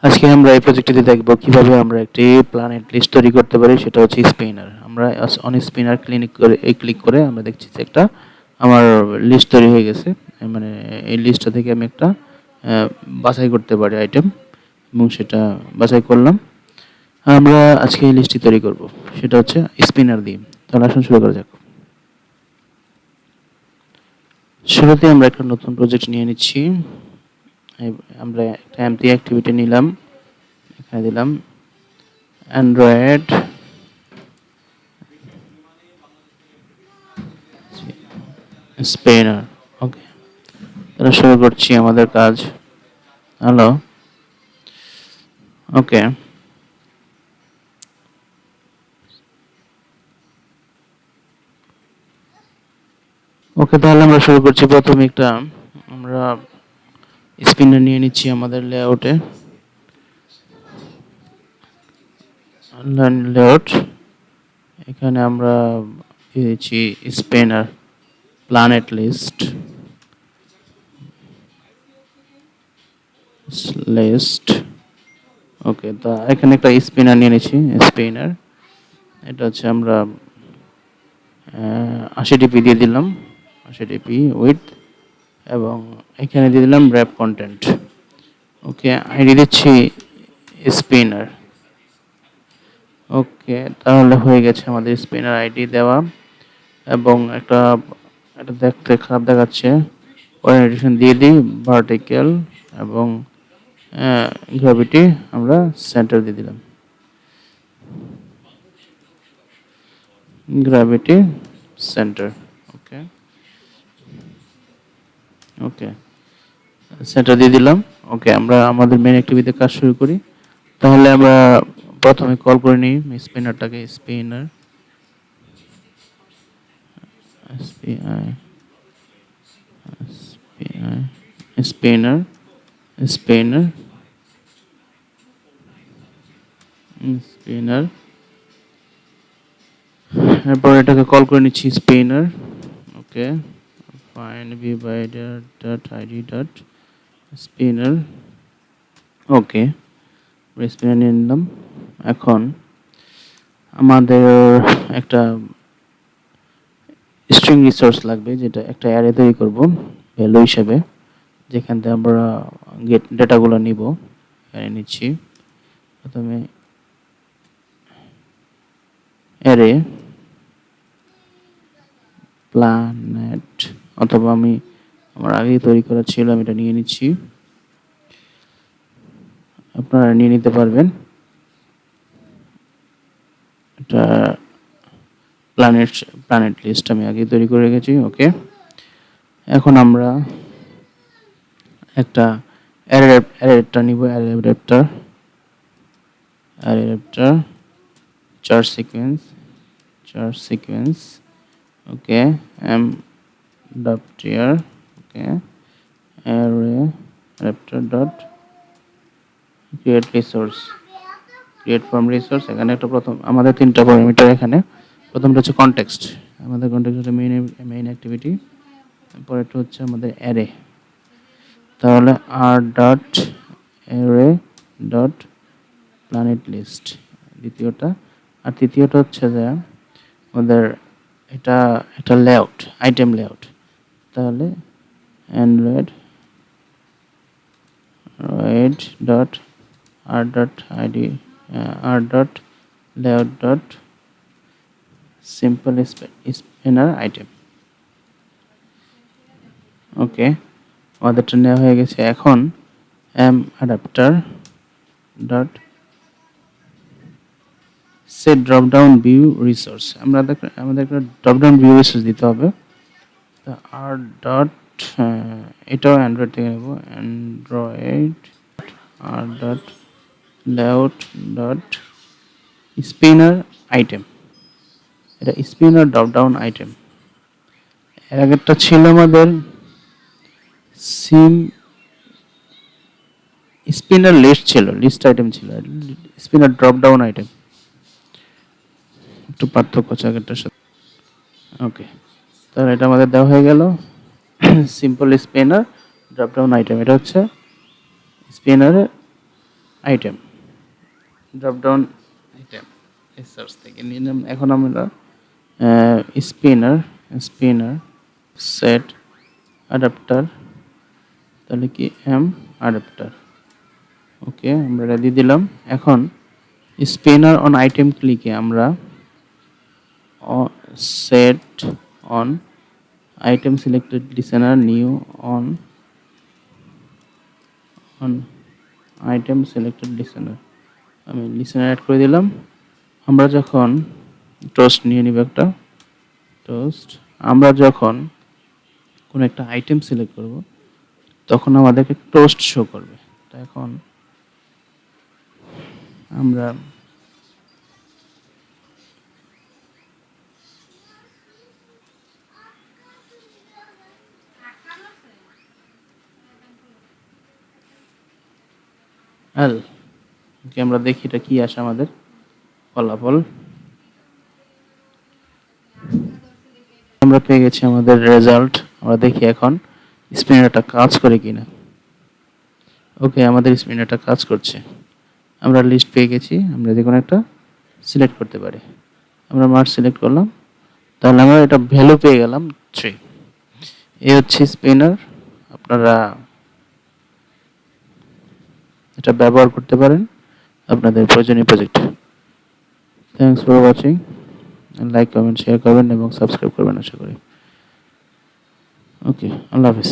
আজকে আমরা এই প্রজেক্টটিতে দেখব কিভাবে আমরা একটি প্ল্যানেট লিস্ট তৈরি করতে পারি, সেটা হচ্ছে স্পিনার। আমরা অন স্পিনার ক্লিক করে আমরা দেখছি যে একটা আমার লিস্ট তৈরি হয়ে গেছে। মানে এই লিস্টটা থেকে আমি একটা বাছাই করতে পারি আইটেম, এবং সেটা বাছাই করলাম। আমরা আজকে এই লিস্টটি তৈরি করব, সেটা হচ্ছে স্পিনার দিয়ে। তাহলে আসুন শুরু করা যাক। শুরুতে আমরা একটা নতুন প্রজেক্ট নিয়ে নিচ্ছি। আমরা একটা এমটি অ্যাক্টিভিটি নিলাম, এখানে দিলাম অ্যান্ড্রয়েড স্পেনার। ওকে, তাহলে শুরু করছি আমাদের কাজ। হ্যালো, ওকে ওকে তাহলে আমরা শুরু করছি। প্রথমে একটা আমরা স্পিনার নিয়ে নিচ্ছি আমাদের লেআউটে, লেআউট। এখানে আমরা দিয়ে দিচ্ছি স্পিনার প্ল্যানেট লিস্ট। ওকে, তা এখানে একটা স্পিনার নিয়ে নিচ্ছি। স্পিনার এটা হচ্ছে আমরা 80 ডিপি দিয়ে দিলাম, 80 ডিপি উইথ, এবং এখানে দিয়ে দিলাম র্যাপ কন্টেন্ট। ওকে, আইডি দিচ্ছি স্পিনার। ওকে, তাহলে হয়ে গেছে আমাদের স্পিনার আইডি দেওয়া, এবং এটা দেখতে খারাপ দেখাচ্ছে। ওরিয়েন্টেশন দিয়ে দিই ভার্টিক্যাল, এবং গ্র্যাভিটি আমরা সেন্টার দিয়ে দিলাম, গ্র্যাভিটি সেন্টার। ওকে ওকে সেন্টার দিয়ে দিলাম। ওকে, আমরা আমাদের মেন অ্যাক্টিভিটিতে কাজ শুরু করি। তাহলে আমরা প্রথমে কল করে নিই স্পিনারটাকে। Spinner SPI spinner spinner spinner এরপর এটাকে কল করে নিচ্ছি স্পিনার। ওকে, ফাইন্ড ভিভাইডার dot ID dot spinner. Okay, spinner নিয়ে নিলাম। এখন আমাদের একটা স্ট্রিং রিসোর্স লাগবে, যেটা একটা অ্যারে তৈরি করব ভ্যালু হিসেবে, যেখান থেকে আমরা গেট ডেটাগুলো নিব। অ্যারে নিচ্ছি প্রথমে, অ্যারে প্ল্যানেট, অথবা আমার আগেই তৈরি করা ছিল, আমি এটা নিয়ে নিচ্ছি। আপনারা নিয়ে নিতে পারবেন। এটা প্ল্যানেট লিস্ট আমি আগে তৈরি করে রেখেছি। ওকে, এখন আমরা একটা অ্যারেটা নিব। অ্যারেটা char sequence. Okay, M dot okay, array adapter dot create from resource. এখানে একটা প্রথম আমাদের 3টা প্যারামিটার। এখানে প্রথমটা হচ্ছে কনটেক্সট, আমাদের কনটেক্সট হচ্ছে মেইন অ্যাক্টিভিটি। পরেরটা হচ্ছে আমাদের অ্যারে, তাহলে R dot array dot planet list দ্বিতীয়টা। আর তৃতীয়টা হচ্ছে যে আমাদের এটা একটা লেআউট, আইটেম লেআউট। তাহলে Android dot R dot ID R dot layout dot simple spinner item. Okay, আমাদেরটা নেওয়া হয়ে গেছে। এখন M adapter dot set drop down view resource. আমাদের একটা ড্রপ ডাউন ভিউ রিসোর্স দিতে হবে। তা আর ডট এটাও অ্যান্ড্রয়েড থেকে নেব, Android R dot layout dot spinner item. এটা স্পিনার ড্রপ ডাউন আইটেম। এর আগেরটা ছিল আমাদের সিম স্পিনার লিস্ট ছিল, লিস্ট আইটেম ছিল, স্পিনার ড্রপ ডাউন আইটেম। একটু পার্থক্য আছে আগেরটার সাথে। ওকে, তাহলে এটা আমাদের দেওয়া হয়ে গেল। Simple spinner drop down item, এটা হচ্ছে স্পিনারের আইটেম, ড্রপ ডাউন আইটেম এই সার্চ থেকে নিয়ে নিলাম। এখন আমরা স্পিনার স্পিনার সেট অ্যাডাপ্টার, তাহলে কি এম অ্যাডাপ্টার, ওকে আমরা এটা দিয়ে দিলাম। এখন স্পিনার অন আইটেম ক্লিকে আমরা set on item selected listener new on on item selected listener, আমি লিসেনার অ্যাড করে দিলাম। আমরা যখন টোস্ট নিয়ে নিব একটা টোস্ট, আমরা যখন কোনো একটা আইটেম সিলেক্ট করব তখন আমাদেরকে টোস্ট শো করবে। তো এখন আমরা এল ওকে আমরা দেখি এটা কি আসে আমাদের ফলাফল। আমরা পেয়ে গেছি আমাদের রেজাল্ট। আমরা দেখি এখন স্পিনারটা কাজ করে কিনা। ওকে আমাদের স্পিনারটা কাজ করছে। আমরা লিস্ট পেয়ে গেছি, আমরা যে কোনো একটা সিলেক্ট করতে পারি। আমরা মার্ক সিলেক্ট করলাম, তাহলে আমরা এটা ভ্যালু পেয়ে গেলাম 3। এই হচ্ছে স্পিনার, আপনারা এটা ব্যবহার করতে পারেন আপনাদের প্রয়োজনীয় প্রজেক্টে। Thanks for watching, like comment share করবেন এবং সাবস্ক্রাইব করবেন আশা করি। ওকে, আল্লাহ হাফিজ।